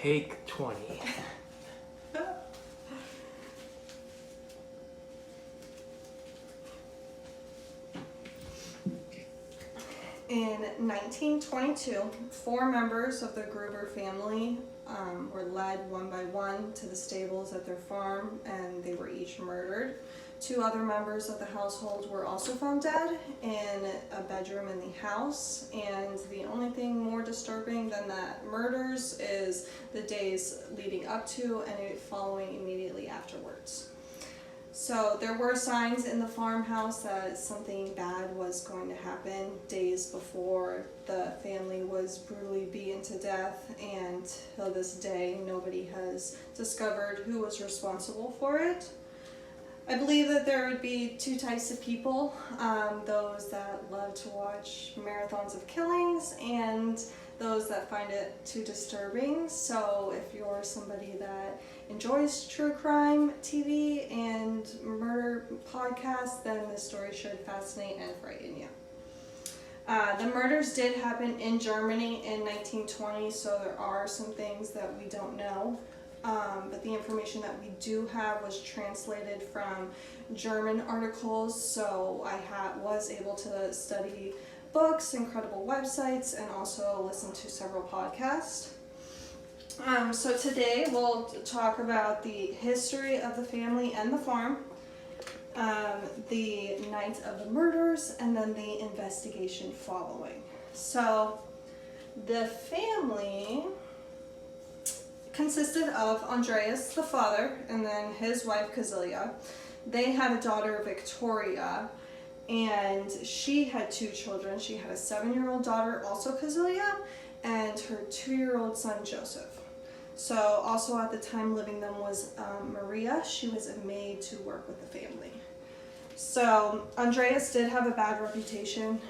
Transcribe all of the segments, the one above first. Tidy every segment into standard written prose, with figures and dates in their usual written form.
Take 20. In 1922, 4 members of the Gruber family were led one by one to the stables at their farm, and they were each murdered. 2 other members of the household were also found dead in a bedroom in the house, and the only thing more disturbing than that murders is the days leading up to and following immediately afterwards. So there were signs in the farmhouse that something bad was going to happen days before the family was brutally beaten to death, and till this day nobody has discovered who was responsible for it. I believe that there would be 2 types of people, those that love to watch marathons of killings and those that find it too disturbing. So if you're somebody that enjoys true crime TV and murder podcasts, then this story should fascinate and frighten you. The murders did happen in Germany in 1920, so there are some things that we don't know. But the information that we do have was translated from German articles, so I was able to study books, incredible websites, and also listen to several podcasts. So today we'll talk about the history of the family and the farm, the night of the murders, and then the investigation following. So the family consisted of Andreas, the father, and then his wife, Casilia. They had a daughter, Victoria, and she had 2 children. She had a 7-year-old daughter, also Casilia, and her 2-year-old son, Joseph. So also at the time living them was Maria. She was a maid to work with the family. So Andreas did have a bad reputation.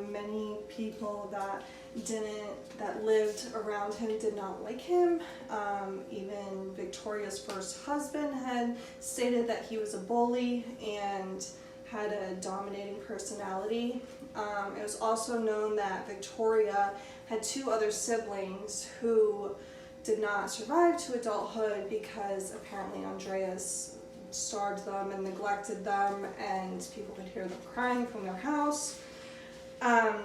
Many people that lived around him did not like him. Even Victoria's first husband had stated that he was a bully and had a dominating personality. It was also known that Victoria had 2 other siblings who did not survive to adulthood because apparently Andreas starved them and neglected them, and people could hear them crying from their house.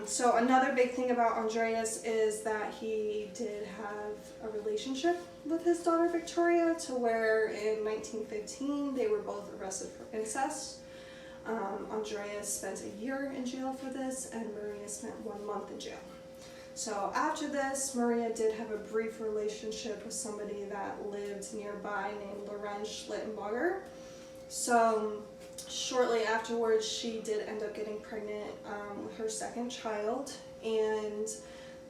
So another big thing about Andreas is that he did have a relationship with his daughter Victoria, to where in 1915 they were both arrested for incest. Andreas spent a year in jail for this, and Maria spent 1 month in jail. So after this, Maria did have a brief relationship with somebody that lived nearby named Lorenz Schlittenberger. So shortly afterwards, she did end up getting pregnant with her 2nd child, and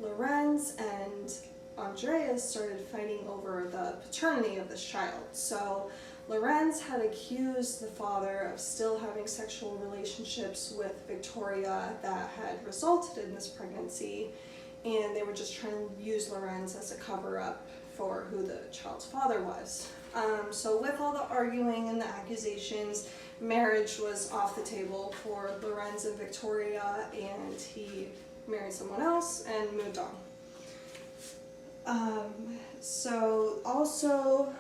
Lorenz and Andreas started fighting over the paternity of this child. So Lorenz had accused the father of still having sexual relationships with Victoria that had resulted in this pregnancy, and they were just trying to use Lorenz as a cover-up for who the child's father was. So with all the arguing and the accusations, marriage was off the table for Lorenz and Victoria, and he married someone else and moved on. So also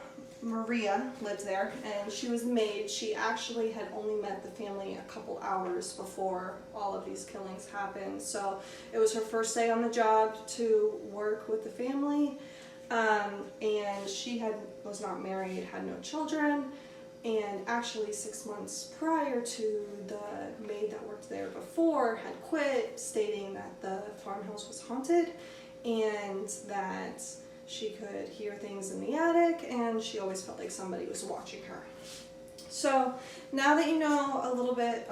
Maria lived there, and she was the maid. She actually had only met the family a couple hours before all of these killings happened. So it was her first day on the job to work with the family, and she was not married, had no children, and actually 6 months prior to, the maid that worked there before had quit, stating that the farmhouse was haunted and that she could hear things in the attic, and she always felt like somebody was watching her. So now that you know a little bit,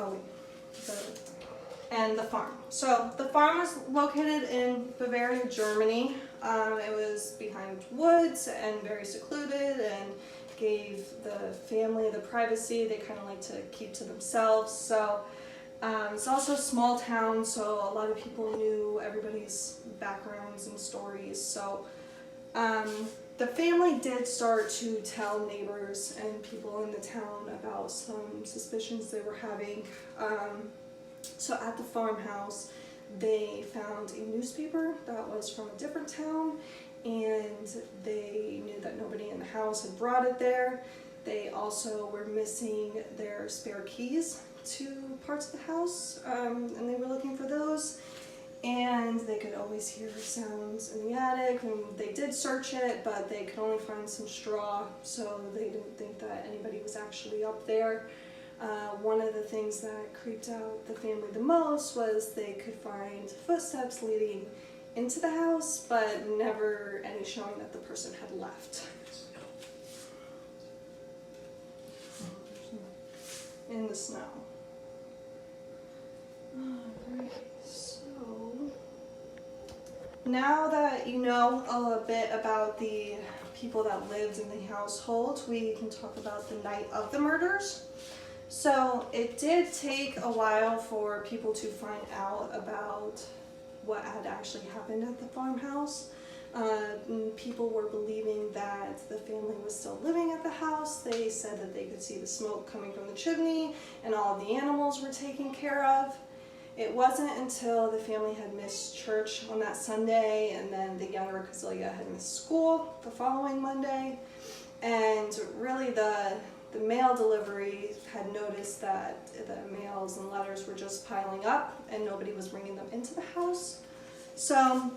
and the farm. So the farm was located in Bavaria, Germany. It was behind woods and very secluded, and gave the family the privacy they kind of like to keep to themselves. So it's also a small town, so a lot of people knew everybody's backgrounds and stories. So the family did start to tell neighbors and people in the town about some suspicions they were having. So at the farmhouse, they found a newspaper that was from a different town, and they knew that nobody in the house had brought it there. They also were missing their spare keys to parts of the house, and they were looking for those. And they could always hear sounds in the attic, and they did search it, but they could only find some straw, so they didn't think that anybody was actually up there. One of the things that creeped out the family the most was they could find footsteps leading into the house, but never any showing that the person had left. In the snow. Alright, so now that you know a bit about the people that lived in the household, we can talk about the night of the murders. So it did take a while for people to find out about what had actually happened at the farmhouse. People were believing that the family was still living at the house. They said that they could see the smoke coming from the chimney and all of the animals were taken care of. It wasn't until the family had missed church on that Sunday, and then the younger Kazilia had missed school the following Monday, and really the mail delivery had noticed that the mails and letters were just piling up and nobody was bringing them into the house. So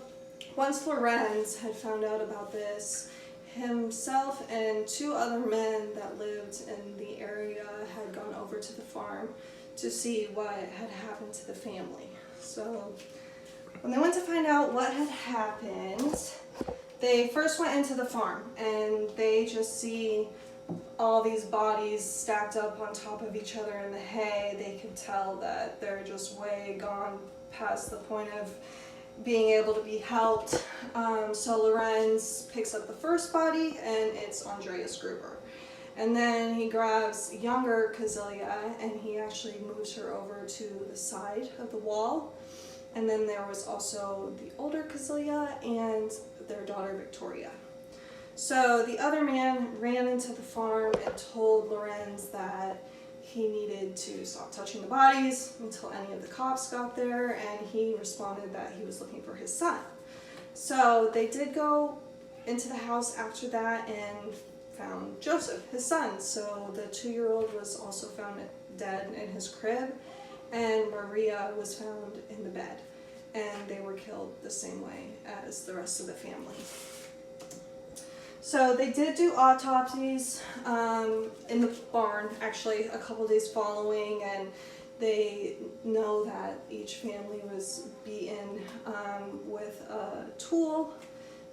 once Lorenz had found out about this, himself and two other men that lived in the area had gone over to the farm to see what had happened to the family. So when they went to find out what had happened, they first went into the farm and they just see all these bodies stacked up on top of each other in the hay. They could tell that they're just way gone past the point of being able to be helped. So Lorenz picks up the first body, and it's Andreas Gruber. And then he grabs younger Kazilia, and he actually moves her over to the side of the wall. And then there was also the older Kazilia and their daughter Victoria. So the other man ran into the farm and told Lorenz that he needed to stop touching the bodies until any of the cops got there, and he responded that he was looking for his son. So they did go into the house after that and found Joseph, his son. So the 2-year-old was also found dead in his crib, and Maria was found in the bed, and they were killed the same way as the rest of the family. So they did do autopsies in the barn, actually, a couple days following, and they know that each family was beaten with a tool,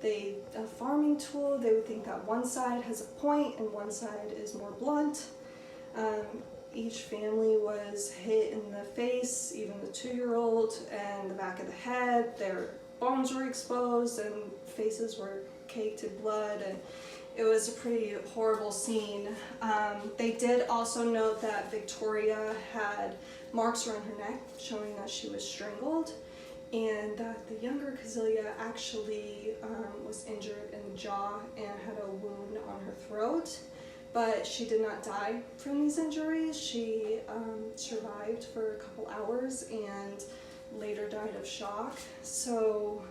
a farming tool. They would think that one side has a point and one side is more blunt. Each family was hit in the face, even the 2-year-old, and the back of the head. Their bones were exposed and faces were caked in blood, and it was a pretty horrible scene. They did also note that Victoria had marks around her neck showing that she was strangled, and that the younger Kazilia actually was injured in the jaw and had a wound on her throat, but she did not die from these injuries. She survived for a couple hours and later died of shock. So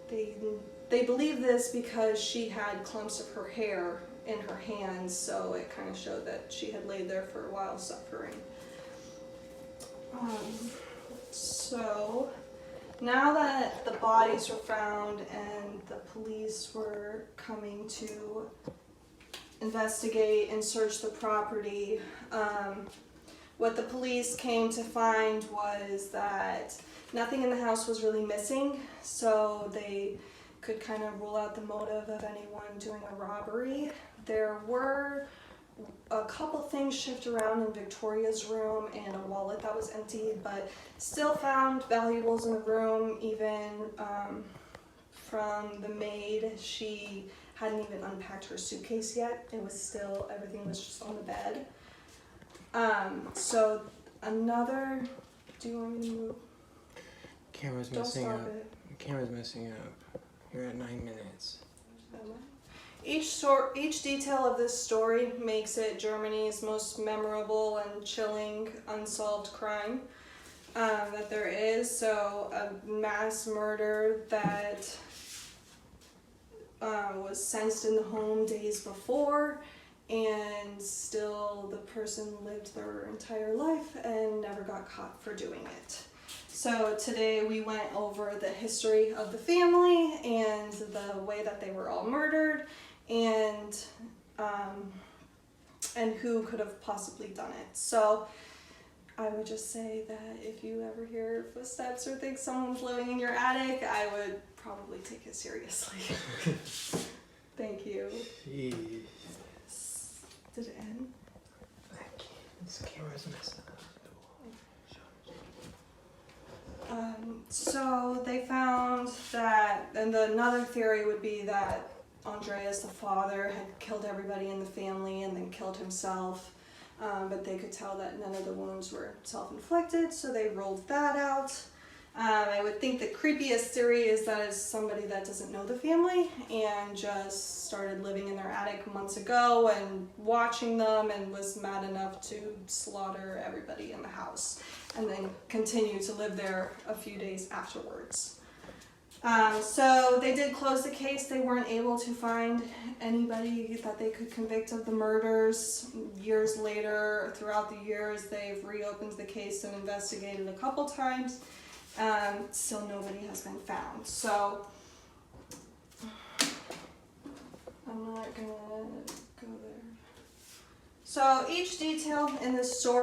they believe this because she had clumps of her hair in her hands, so it kind of showed that she had laid there for a while suffering. So now that the bodies were found and the police were coming to investigate and search the property, what the police came to find was that nothing in the house was really missing, so they could kind of rule out the motive of anyone doing a robbery. There were a couple things shifted around in Victoria's room and a wallet that was emptied, but still found valuables in the room, even from the maid. She hadn't even unpacked her suitcase yet. It was still, everything was just on the bed. So another, do you want me to move? Camera's messing up. Camera's messing up. You're at 9 minutes. Each detail of this story makes it Germany's most memorable and chilling unsolved crime that there is. So a mass murder that was sensed in the home days before, and still the person lived their entire life and never got caught for doing it. So today we went over the history of the family and the way that they were all murdered, and who could have possibly done it. So I would just say that if you ever hear footsteps or think someone's living in your attic, I would probably take it seriously. Thank you. Jeez. Did it end? This camera's messing up. So they found that, and another theory would be that Andreas, the father, had killed everybody in the family and then killed himself. But they could tell that none of the wounds were self-inflicted, so they ruled that out. I would think the creepiest theory is that it's somebody that doesn't know the family and just started living in their attic months ago and watching them and was mad enough to slaughter everybody in the house and then continue to live there a few days afterwards. So they did close the case. They weren't able to find anybody that they could convict of the murders. Years later, throughout the years, they've reopened the case and investigated a couple times. Still nobody has been found. So I'm not gonna go there. So each detail in this story